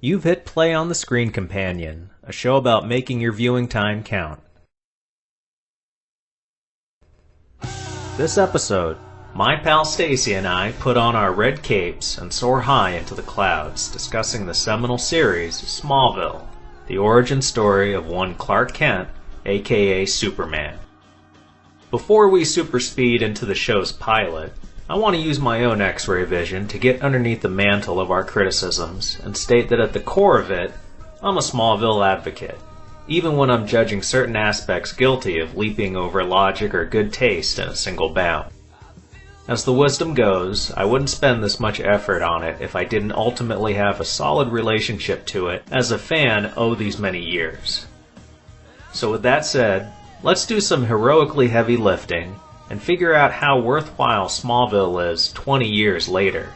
You've hit play on The Screen Companion, a show about making your viewing time count. This episode, my pal Stacey and I put on our red capes and soar high into the clouds, discussing the seminal series Smallville, the origin story of one Clark Kent, aka Superman. Before we superspeed into the show's pilot, I want to use my own X-ray vision to get underneath the mantle of our criticisms and state that at the core of it, I'm a Smallville advocate, even when I'm judging certain aspects guilty of leaping over logic or good taste in a single bout. As the wisdom goes, I wouldn't spend this much effort on it if I didn't ultimately have a solid relationship to it as a fan these many years. So with that said, let's do some heroically heavy lifting and figure out how worthwhile Smallville is 20 years later.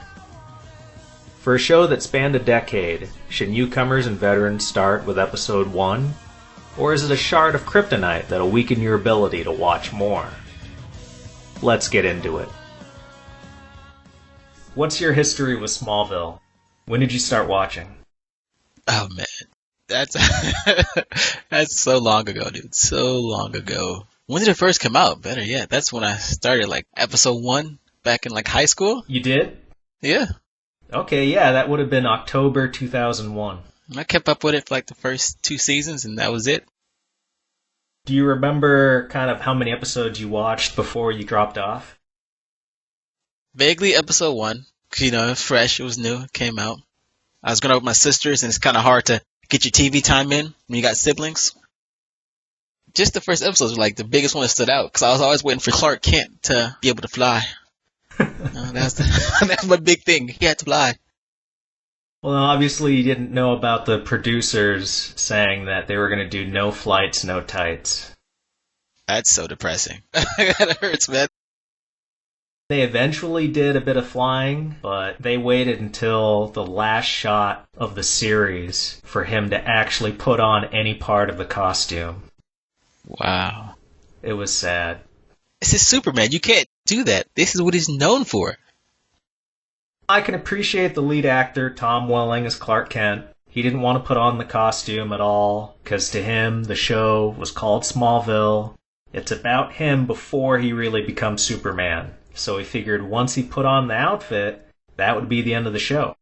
For a show that spanned a decade, should newcomers and veterans start with episode 1? Or is it a shard of kryptonite that'll weaken your ability to watch more? Let's get into it. What's your history with Smallville? When did you start watching? Oh man, that's that's so long ago, dude. So long ago. When did it first come out? Better yet, that's when I started, like, episode 1 back in, like, high school. You did? Yeah. Okay, yeah, that would have been October 2001. I kept up with it for, like, the first 2 seasons, and that was it. Do you remember kind of how many episodes you watched before you dropped off? Vaguely episode 1, because, it was fresh, it was new, it came out. I was growing up with my sisters, and it's kind of hard to get your TV time in when you got siblings. Just the first episodes were like the biggest one that stood out because I was always waiting for Clark Kent to be able to fly. That's my big thing. He had to fly. Well, obviously you didn't know about the producers saying that they were going to do no flights, no tights. That's so depressing. That hurts, man. They eventually did a bit of flying, but they waited until the last shot of the series for him to actually put on any part of the costume. Wow. It was sad. This is Superman. You can't do that. This is what he's known for. I can appreciate the lead actor, Tom Welling, as Clark Kent. He didn't want to put on the costume at all, because to him, the show was called Smallville. It's about him before he really becomes Superman. So he figured once he put on the outfit, that would be the end of the show.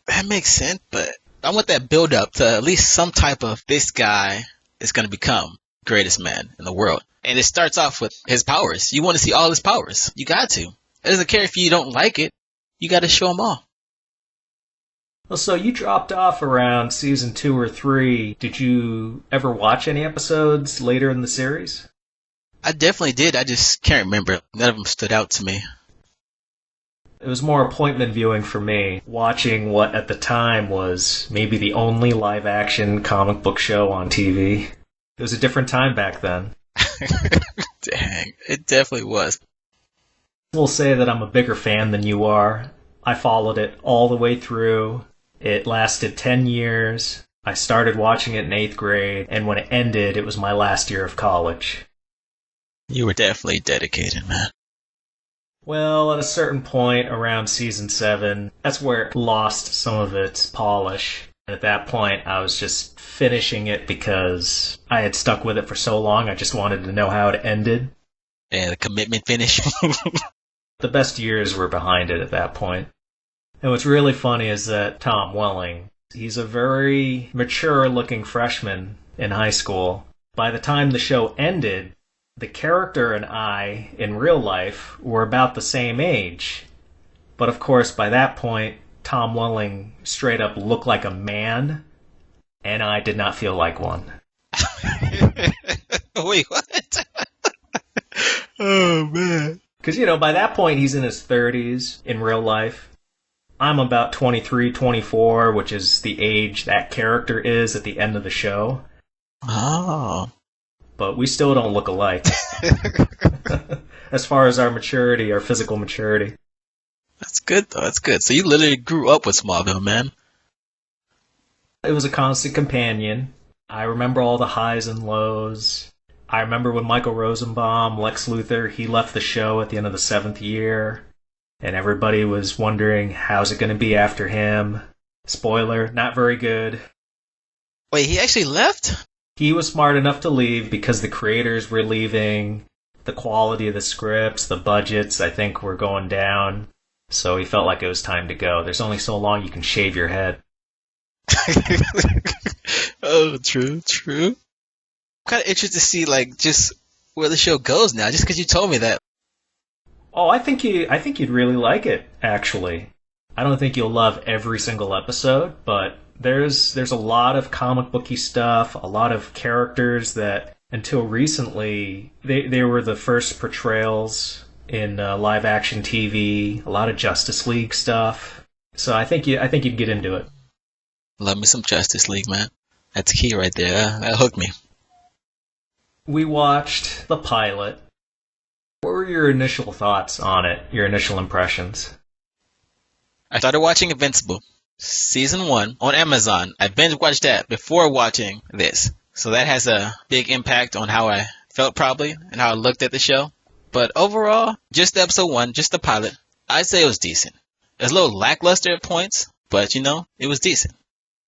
That makes sense, but I want that build-up to at least some type of this guy is going to become greatest man in the world. And it starts off with his powers. You want to see all his powers. You got to. It doesn't care if you don't like it. You got to show them all. Well, so you dropped off around season 2 or 3. Did you ever watch any episodes later in the series? I definitely did. I just can't remember. None of them stood out to me. It was more appointment viewing for me, watching what at the time was maybe the only live-action comic book show on TV. It was a different time back then. Dang, it definitely was. We'll say that I'm a bigger fan than you are. I followed it all the way through. It lasted 10 years. I started watching it in 8th grade, and when it ended, it was my last year of college. You were definitely dedicated, man. Well, at a certain point around season 7, that's where it lost some of its polish. At that point, I was just finishing it because I had stuck with it for so long, I just wanted to know how it ended. And the commitment finish. The best years were behind it at that point. And what's really funny is that Tom Welling, he's a very mature-looking freshman in high school. By the time the show ended, the character and I, in real life, were about the same age. But of course, by that point, Tom Welling straight up looked like a man, and I did not feel like one. Wait, what? Oh, man. Because, by that point, he's in his 30s in real life. I'm about 23, 24, which is the age that character is at the end of the show. Oh. But we still don't look alike. As far as our maturity, our physical maturity. That's good, though. That's good. So you literally grew up with Smallville, man. It was a constant companion. I remember all the highs and lows. I remember when Michael Rosenbaum, Lex Luthor, he left the show at the end of the 7th year. And everybody was wondering, how's it going to be after him? Spoiler, not very good. Wait, he actually left? He was smart enough to leave because the creators were leaving, the quality of the scripts, the budgets, I think, were going down. So he felt like it was time to go. There's only so long you can shave your head. Oh, true. I'm kind of interested to see, like, just where the show goes now, just because you told me that. Oh, I think you'd really like it, actually. I don't think you'll love every single episode, but there's a lot of comic booky stuff, a lot of characters that until recently they were the first portrayals in live action TV, a lot of Justice League stuff. So I think you'd get into it. Love me some Justice League, man. That's key right there. That hooked me. We watched the pilot. What were your initial thoughts on it? Your initial impressions? I started watching Invincible, Season 1, on Amazon. I binge-watched that before watching this. So that has a big impact on how I felt probably and how I looked at the show. But overall, just episode 1, just the pilot, I'd say it was decent. It was a little lackluster at points, but it was decent.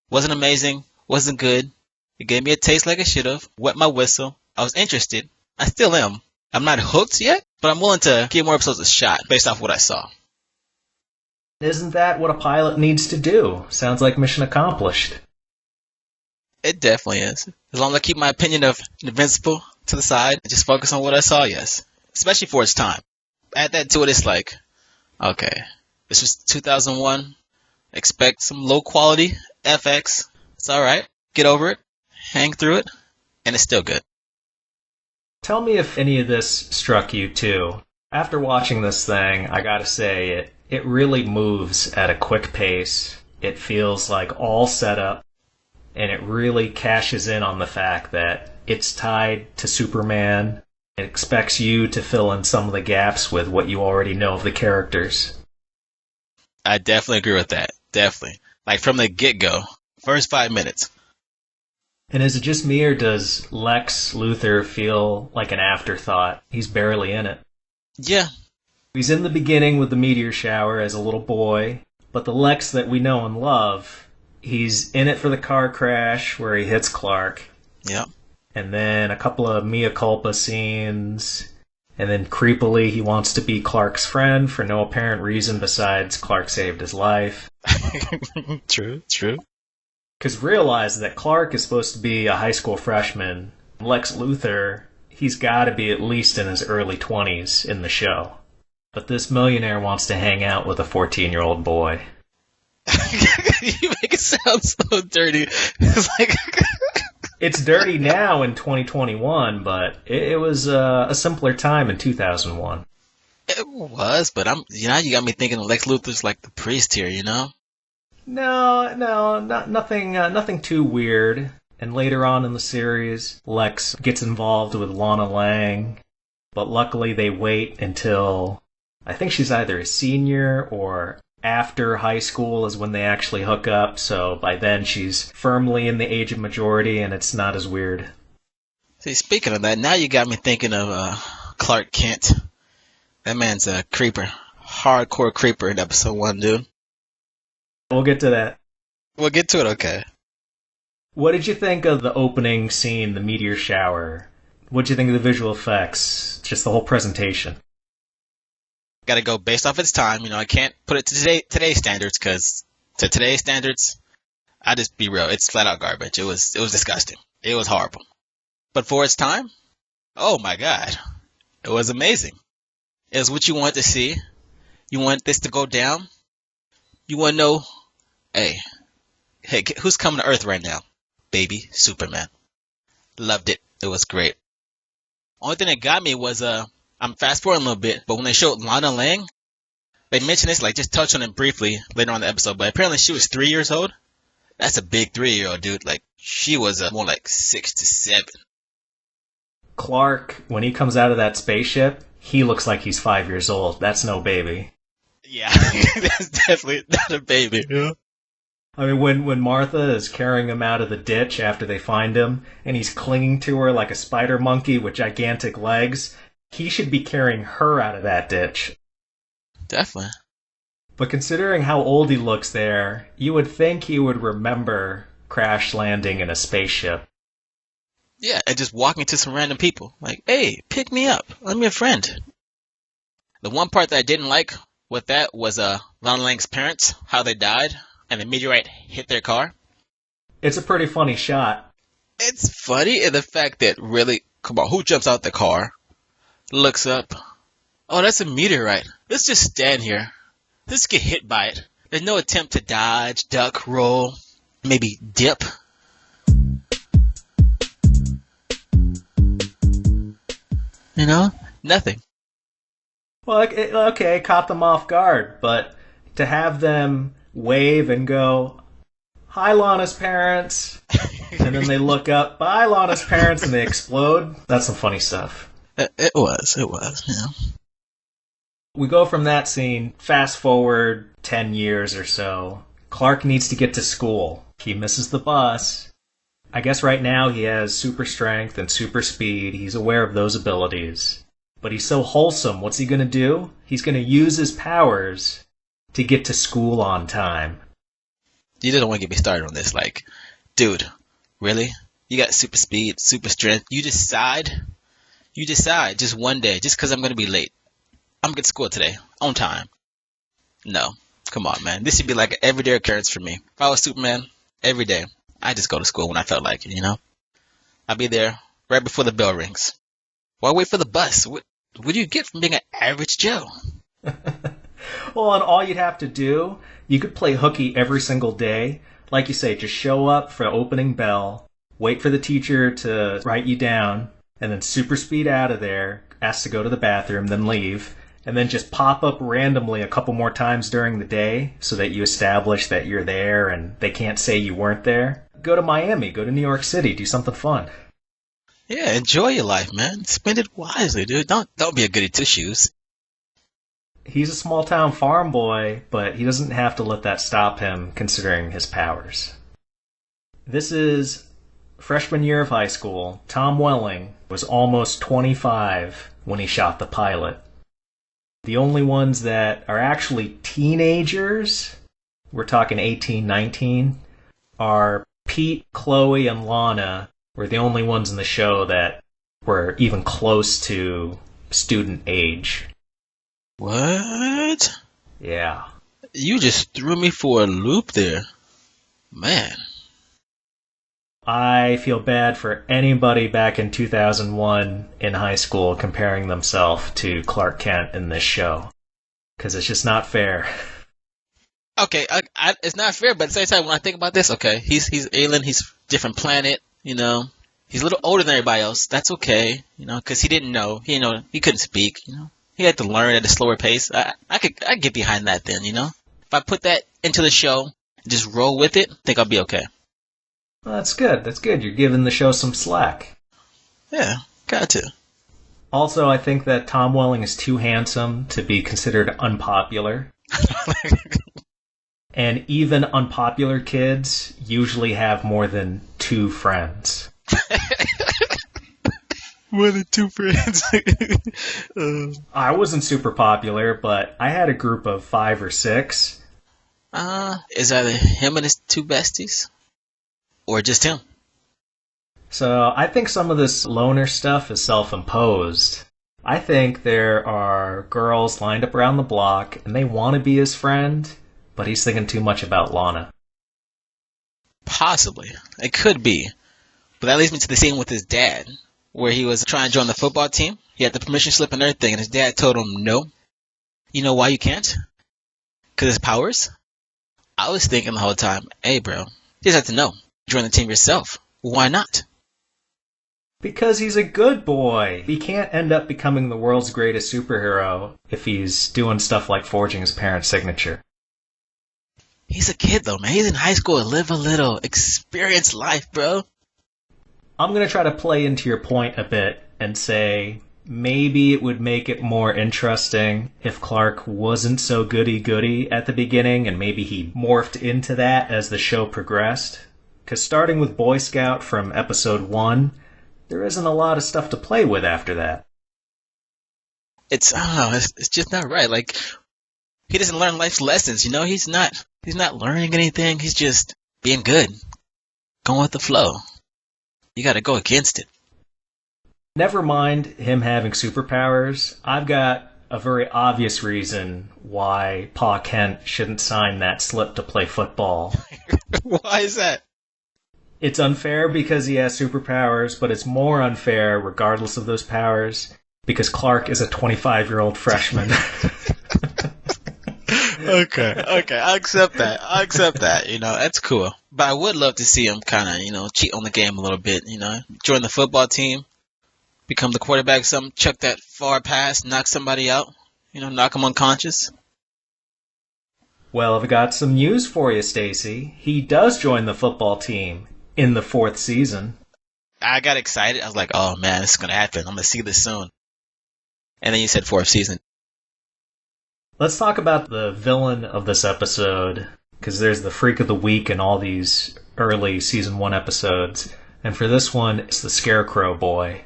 Wasn't amazing, wasn't good. It gave me a taste like it should have, wet my whistle. I was interested. I still am. I'm not hooked yet, but I'm willing to give more episodes a shot based off what I saw. Isn't that what a pilot needs to do? Sounds like mission accomplished. It definitely is. As long as I keep my opinion of Invincible to the side and just focus on what I saw, yes. Especially for its time. Add that to it, it's like, okay, this was 2001. Expect some low quality FX. It's alright. Get over it. Hang through it. And it's still good. Tell me if any of this struck you too. After watching this thing, I gotta say, it really moves at a quick pace. It feels like all set up, and it really cashes in on the fact that it's tied to Superman. It expects you to fill in some of the gaps with what you already know of the characters. I definitely agree with that. Definitely. Like from the get-go, first 5 minutes. And is it just me, or does Lex Luthor feel like an afterthought? He's barely in it. Yeah. He's in the beginning with the meteor shower as a little boy, but the Lex that we know and love, he's in it for the car crash where he hits Clark. Yeah. And then a couple of mea culpa scenes, and then creepily he wants to be Clark's friend for no apparent reason besides Clark saved his life. True. Because realize that Clark is supposed to be a high school freshman. Lex Luthor, he's got to be at least in his early 20s in the show. But this millionaire wants to hang out with a 14-year-old boy. You make it sound so dirty. It's like... It's dirty now in 2021, but it was a simpler time in 2001. It was, but you got me thinking of Lex Luthor's like the priest here, No, nothing too weird. And later on in the series, Lex gets involved with Lana Lang, but luckily they wait until, I think she's either a senior or after high school is when they actually hook up, so by then she's firmly in the age of majority and it's not as weird. See, speaking of that, now you got me thinking of Clark Kent. That man's a creeper. Hardcore creeper in episode 1, dude. We'll get to that. We'll get to it, okay. What did you think of the opening scene, the meteor shower? What did you think of the visual effects? Just the whole presentation? Got to go based off its time. I can't put it to today's standards, because to today's standards, I just be real. It's flat out garbage. It was disgusting. It was horrible. But for its time, oh my God, it was amazing. It was what you want to see. You want this to go down. You want to know, hey, who's coming to Earth right now? Baby Superman. Loved it. It was great. Only thing that got me was I'm fast forwarding a little bit, but when they showed Lana Lang, they mentioned this, like just touched on it briefly later on in the episode, but apparently she was 3 years old. That's a big 3-year-old, dude. Like, she was more like 6 to 7. Clark, when he comes out of that spaceship, he looks like he's 5 years old. That's no baby. Yeah, that's definitely not a baby. Yeah. I mean, when Martha is carrying him out of the ditch after they find him, and he's clinging to her like a spider monkey with gigantic legs, he should be carrying her out of that ditch. Definitely. But considering how old he looks there, you would think he would remember crash landing in a spaceship. Yeah, and just walking to some random people. Like, hey, pick me up. I'm your friend. The one part that I didn't like with that was Lon Lang's parents, how they died, and the meteorite hit their car. It's a pretty funny shot. It's funny in the fact that really, come on, who jumps out the car, looks up, oh, that's a meteorite. Let's just stand here. Let's get hit by it. There's no attempt to dodge, duck, roll, maybe dip. You know, nothing. Well, okay, caught them off guard, but to have them wave and go, "Hi, Lana's parents," and then they look up, "Bye, Lana's parents," and they explode, that's some funny stuff. It was, yeah. We go from that scene, fast forward 10 years or so. Clark needs to get to school. He misses the bus. I guess right now he has super strength and super speed. He's aware of those abilities. But he's so wholesome. What's he going to do? He's going to use his powers to get to school on time. You don't want to get me started on this. Like, dude, really? You got super speed, super strength. You decide just one day, just because I'm going to be late. I'm going to get to school today, on time. No. Come on, man. This should be like an everyday occurrence for me. If I was Superman, every day, I just go to school when I felt like it, you know? I'll be there right before the bell rings. Why wait for the bus? What do you get from being an average Joe? Well, and all you'd have to do, you could play hooky every single day. Like you say, just show up for opening bell, wait for the teacher to write you down, and then super speed out of there, ask to go to the bathroom, then leave, and then just pop up randomly a couple more times during the day so that you establish that you're there and they can't say you weren't there. Go to Miami, go to New York City, do something fun. Yeah, enjoy your life, man. Spend it wisely, dude. Don't be a goody two-shoes. He's a small-town farm boy, but he doesn't have to let that stop him considering his powers. This is freshman year of high school. Tom Welling was almost 25 when he shot the pilot. The only ones that are actually teenagers, we're talking 18, 19, are Pete, Chloe, and Lana were the only ones in the show that were even close to student age. What? Yeah. You just threw me for a loop there. Man. I feel bad for anybody back in 2001 in high school comparing themselves to Clark Kent in this show. Because it's just not fair. Okay, it's not fair, but at the same time, when I think about this, okay, he's alien, he's different planet, you know. He's a little older than everybody else. That's okay, you know, because he didn't know. He couldn't speak, you know. He had to learn at a slower pace. I could get behind that then, you know. If I put that into the show and just roll with it, I think I'll be okay. Well, that's good. That's good. You're giving the show some slack. Yeah, got to. Also, I think that Tom Welling is too handsome to be considered unpopular. And even unpopular kids usually have more than 2 friends. More than 2 friends. I wasn't super popular, but I had a group of 5 or 6. Is either him and his 2 besties? Or just him? So I think some of this loner stuff is self-imposed. I think there are girls lined up around the block, and they want to be his friend, but he's thinking too much about Lana. Possibly. It could be. But that leads me to the scene with his dad, where he was trying to join the football team. He had the permission slip and everything, and his dad told him no. You know why you can't? Because his powers? I was thinking the whole time, hey bro, you just have to know. Join the team yourself. Why not? Because he's a good boy. He can't end up becoming the world's greatest superhero if he's doing stuff like forging his parents' signature. He's a kid though, man. He's in high school. Live a little. Experience life, bro. I'm going to try to play into your point a bit and say maybe it would make it more interesting if Clark wasn't so goody-goody at the beginning and maybe he morphed into that as the show progressed. Because starting with Boy Scout from episode 1, there isn't a lot of stuff to play with after that. I don't know, it's just not right. Like, He doesn't learn life's lessons, He's not learning anything. He's just being good, going with the flow. You got to go against it. Never mind him having superpowers. I've got a very obvious reason why Pa Kent shouldn't sign that slip to play football. Why is that? It's unfair because he has superpowers, but it's more unfair, regardless of those powers, because Clark is a 25-year-old freshman. Okay, I'll accept that. That's cool. But I would love to see him kind of, cheat on the game a little bit, join the football team, become the quarterback, chuck that far pass, knock somebody out, knock them unconscious. Well, I've got some news for you, Stacey. He does join the football team in the 4th season. I got excited. I was like, oh man, this is going to happen. I'm going to see this soon. And then you said 4th season. Let's talk about the villain of this episode, because there's the Freak of the Week in all these early Season 1 episodes. And for this one, it's the Scarecrow Boy.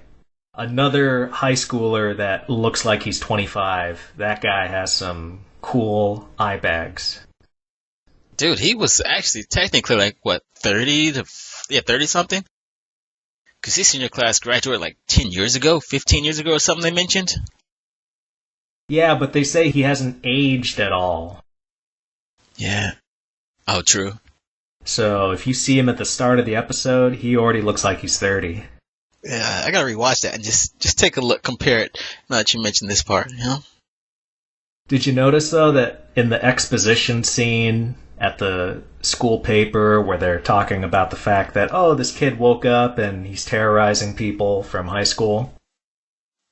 Another high schooler that looks like he's 25. That guy has some cool eye bags. Dude, he was actually technically 30 something? Because his senior class graduated 10 years ago, 15 years ago or something they mentioned. Yeah, but they say he hasn't aged at all. Yeah. Oh, true. So if you see him at the start of the episode, he already looks like he's 30. Yeah, I gotta rewatch that and just take a look, compare it, now that you mentioned this part, Did you notice, though, that in the exposition scene at the school paper where they're talking about the fact that, oh, this kid woke up and he's terrorizing people from high school,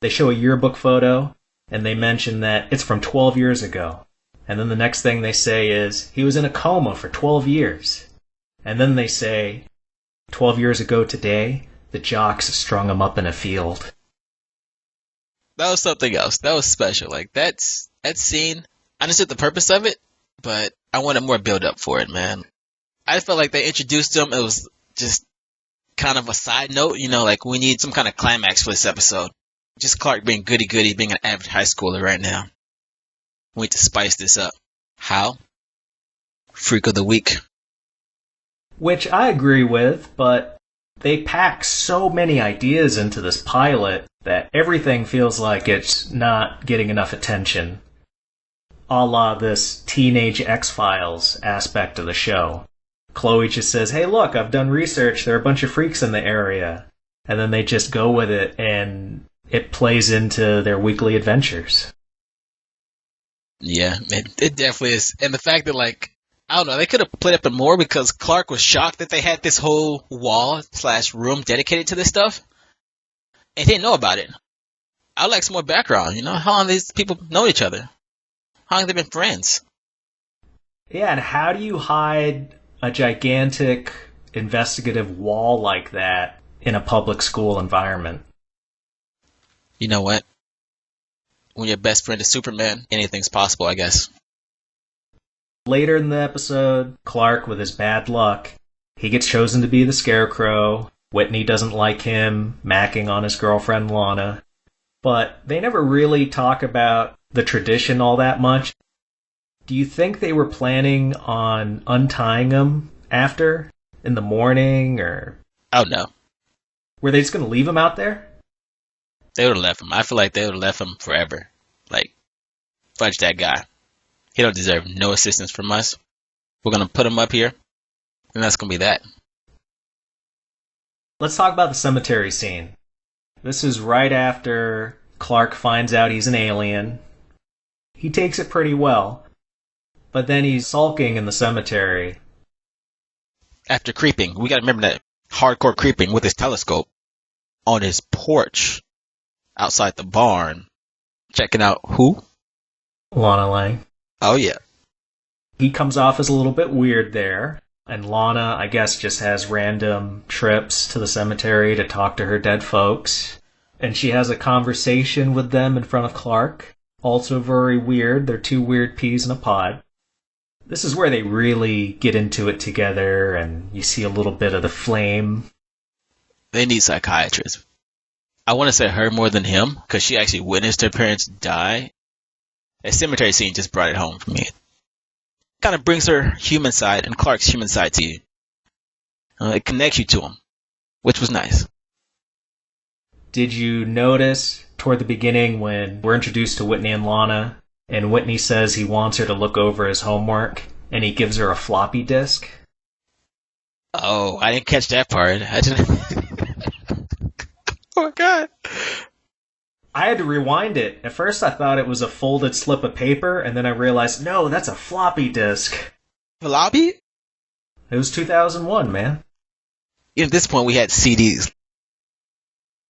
they show a yearbook photo and they mention that it's from 12 years ago. And then the next thing they say is, he was in a coma for 12 years. And then they say, 12 years ago today, the jocks strung him up in a field. That was something else. That was special. That scene, I understood the purpose of it, but I wanted more build up for it, man. I felt like they introduced him. It was just kind of a side note, we need some kind of climax for this episode. Just Clark being goody-goody, being an average high schooler right now. We need to spice this up. How? Freak of the Week. Which I agree with, but they pack so many ideas into this pilot that everything feels like it's not getting enough attention. A la this Teenage X-Files aspect of the show. Chloe just says, hey look, I've done research, there are a bunch of freaks in the area. And then they just go with it, and it plays into their weekly adventures. Yeah, it definitely is. And the fact that, I don't know, they could have played up it more because Clark was shocked that they had this whole wall/room dedicated to this stuff. And he didn't know about it. I'd like some more background, How long have these people known each other? How long have they been friends? Yeah, and how do you hide a gigantic investigative wall like that in a public school environment? You know what? When your best friend is Superman, anything's possible, I guess. Later in the episode, Clark, with his bad luck, he gets chosen to be the Scarecrow. Whitney doesn't like him macking on his girlfriend Lana. But they never really talk about the tradition all that much. Do you think they were planning on untying him after? In the morning, or... Oh, no. Were they just going to leave him out there? They would have left him. I feel like they would have left him forever. Fudge that guy. He don't deserve no assistance from us. We're going to put him up here, and that's going to be that. Let's talk about the cemetery scene. This is right after Clark finds out he's an alien. He takes it pretty well, but then he's sulking in the cemetery. After creeping, we got to remember that hardcore creeping with his telescope on his porch outside the barn, checking out who? Lana Lang. Oh, yeah. He comes off as a little bit weird there, and Lana, I guess, just has random trips to the cemetery to talk to her dead folks, and she has a conversation with them in front of Clark. Also very weird. They're two weird peas in a pod. This is where they really get into it together, and you see a little bit of the flame. They need psychiatrists. I want to say her more than him, because she actually witnessed her parents die. A cemetery scene just brought it home for me. Kind of brings her human side and Clark's human side to you. It connects you to him, which was nice. Did you notice toward the beginning when we're introduced to Whitney and Lana, and Whitney says he wants her to look over his homework, and he gives her a floppy disk? Oh, I didn't catch that part. I didn't. Oh my god. I had to rewind it. At first I thought it was a folded slip of paper, and then I realized, no, that's a floppy disk. Floppy? It was 2001, man. At this point, we had CDs.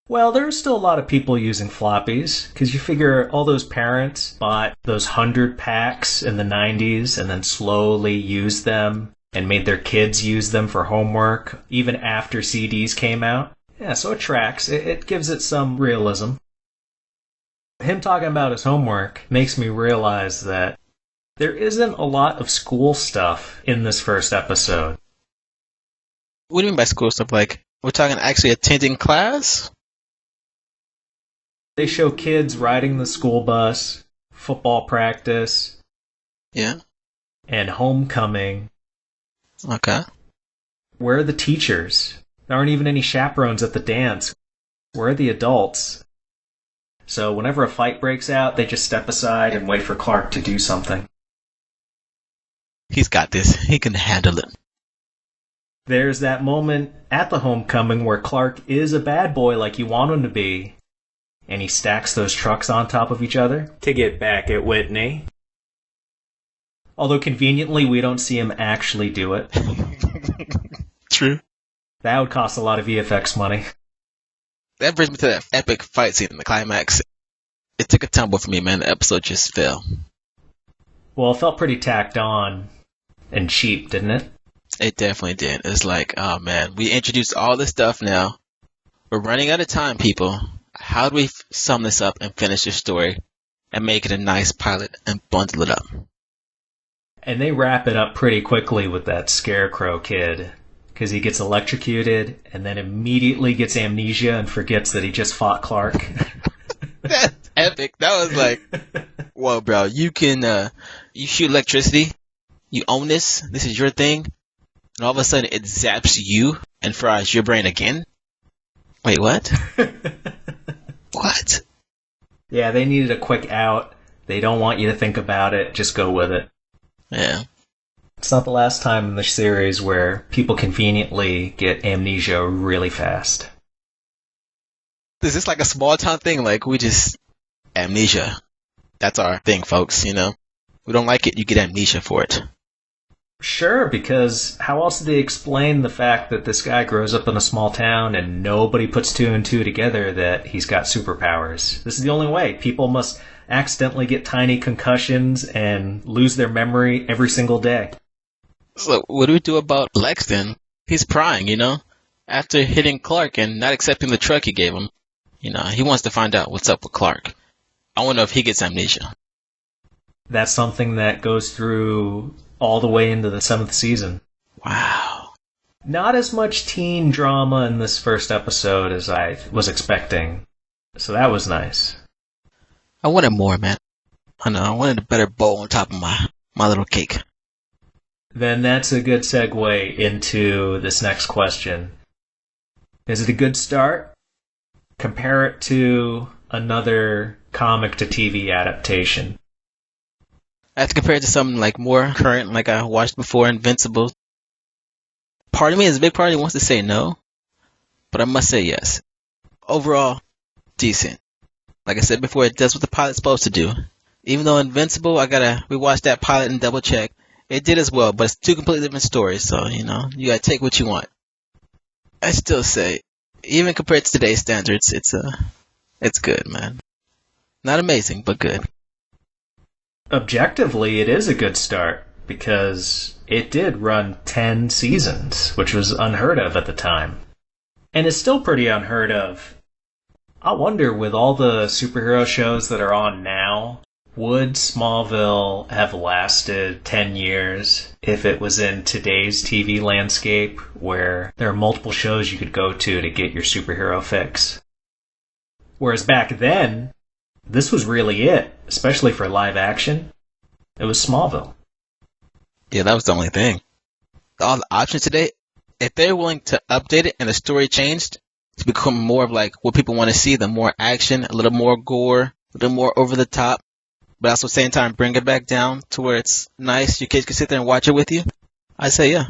Well, there's still a lot of people using floppies, because you figure all those parents bought those 100 packs in the 90s and then slowly used them and made their kids use them for homework, even after CDs came out. Yeah, so it tracks. It gives it some realism. Him talking about his homework makes me realize that there isn't a lot of school stuff in this first episode. What do you mean by school stuff? Like, we're talking actually attending class? They show kids riding the school bus, football practice, Yeah. and homecoming. Okay. Where are the teachers? There aren't even any chaperones at the dance. Where are the adults? So whenever a fight breaks out, they just step aside and wait for Clark to do something. He's got this. He can handle it. There's that moment at the homecoming where Clark is a bad boy like you want him to be, and he stacks those trucks on top of each other to get back at Whitney. Although conveniently, we don't see him actually do it. True. That would cost a lot of VFX money. That brings me to that epic fight scene in the climax. It took a tumble for me, man. The episode just fell. Well, it felt pretty tacked on and cheap, didn't it? It definitely did. It's like, oh man, we introduced all this stuff now. We're running out of time, people. How do we sum this up and finish this story and make it a nice pilot and bundle it up? And they wrap it up pretty quickly with that Scarecrow kid, because he gets electrocuted and then immediately gets amnesia and forgets that he just fought Clark. That's epic. That was like, whoa, bro, you can, you shoot electricity, you own this, this is your thing, and all of a sudden it zaps you and fries your brain again? Wait, what? What? Yeah, they needed a quick out. They don't want you to think about it, just go with it. Yeah. It's not the last time in the series where people conveniently get amnesia really fast. Is this like a small town thing? Like, we just... amnesia. That's our thing, folks, you know? We don't like it, you get amnesia for it. Sure, because how else do they explain the fact that this guy grows up in a small town and nobody puts two and two together that he's got superpowers? This is the only way. People must accidentally get tiny concussions and lose their memory every single day. So, what do we do about Lex then? He's prying, you know? After hitting Clark and not accepting the truck he gave him, you know, he wants to find out what's up with Clark. I wonder if he gets amnesia. That's something that goes through all the way into the 7th season. Wow. Not as much teen drama in this first episode as I was expecting. So that was nice. I wanted more, man. I know, I wanted a better bowl on top of my little cake. Then that's a good segue into this next question. Is it a good start? Compare it to another comic to TV adaptation. I have to compare it to something like more current, like I watched before, Invincible. Part of me is a big part of me wants to say no, but I must say yes. Overall, decent. Like I said before, it does what the pilot's supposed to do. Even though Invincible, I gotta rewatch that pilot and double check. It did as well, but it's two completely different stories, so, you know, you gotta take what you want. I still say, even compared to today's standards, it's good, man. Not amazing, but good. Objectively, it is a good start, because it did run 10 seasons, which was unheard of at the time. And it's still pretty unheard of. I wonder, with all the superhero shows that are on now, would Smallville have lasted 10 years if it was in today's TV landscape, where there are multiple shows you could go to get your superhero fix? Whereas back then, This was really it, especially for live action. It was Smallville. Yeah, that was the only thing. All the options today, if they're willing to update it and the story changed to become more of like what people want to see, the more action, a little more gore, a little more over the top, but also at the same time bring it back down to where it's nice, your kids can sit there and watch it with you, I say yeah.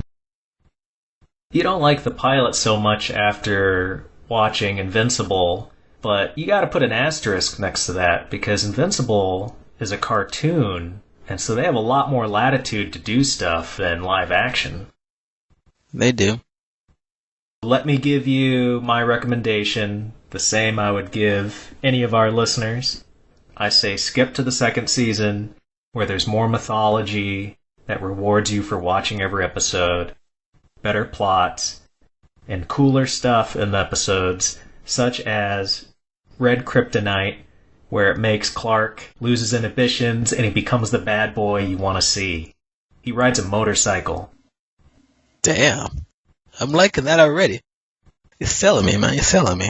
You don't like the pilot so much after watching Invincible, but you gotta put an asterisk next to that, because Invincible is a cartoon, and so they have a lot more latitude to do stuff than live action. They do. Let me give you my recommendation, the same I would give any of our listeners. I say skip to the second season, where there's more mythology that rewards you for watching every episode, better plots, and cooler stuff in the episodes, such as Red Kryptonite, where it makes Clark loses inhibitions and he becomes the bad boy you want to see. He rides a motorcycle. Damn. I'm liking that already. You're selling me, man. You're selling me.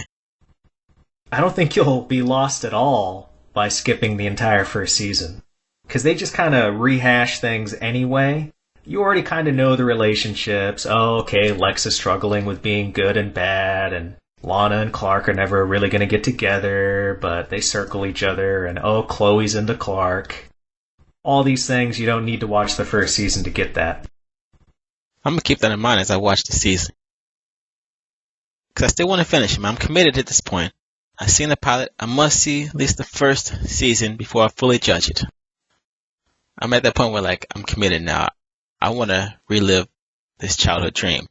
I don't think you'll be lost at all by skipping the entire first season, because they just kind of rehash things anyway. You already kind of know the relationships. Oh, okay, Lex is struggling with being good and bad, and Lana and Clark are never really going to get together, but they circle each other, and oh, Chloe's into Clark. All these things, you don't need to watch the first season to get that. I'm going to keep that in mind as I watch the season. Because I still want to finish him. I'm committed at this point. I've seen the pilot. I must see at least the first season before I fully judge it. I'm at that point where, like, I'm committed now. I want to relive this childhood dream.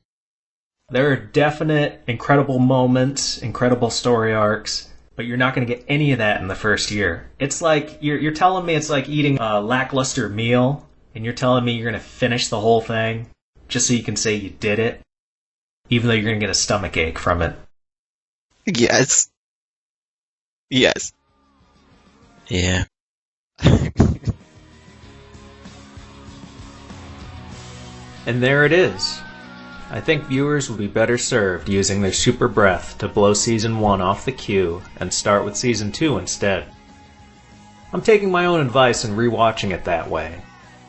There are definite incredible moments, incredible story arcs, but you're not going to get any of that in the first year. It's like, you're telling me it's like eating a lackluster meal, and you're telling me you're going to finish the whole thing just so you can say you did it, even though you're going to get a stomach ache from it. Yes. Yes. Yeah. And there it is. I think viewers will be better served using their super breath to blow Season 1 off the queue and start with Season 2 instead. I'm taking my own advice and rewatching it that way.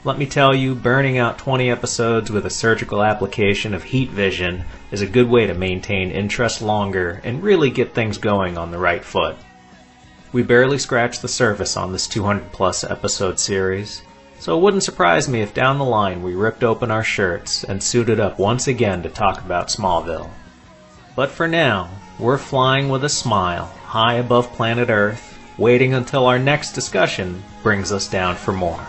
Let me tell you, burning out 20 episodes with a surgical application of heat vision is a good way to maintain interest longer and really get things going on the right foot. We barely scratched the surface on this 200-plus episode series, so it wouldn't surprise me if down the line we ripped open our shirts and suited up once again to talk about Smallville. But for now, we're flying with a smile high above planet Earth, waiting until our next discussion brings us down for more.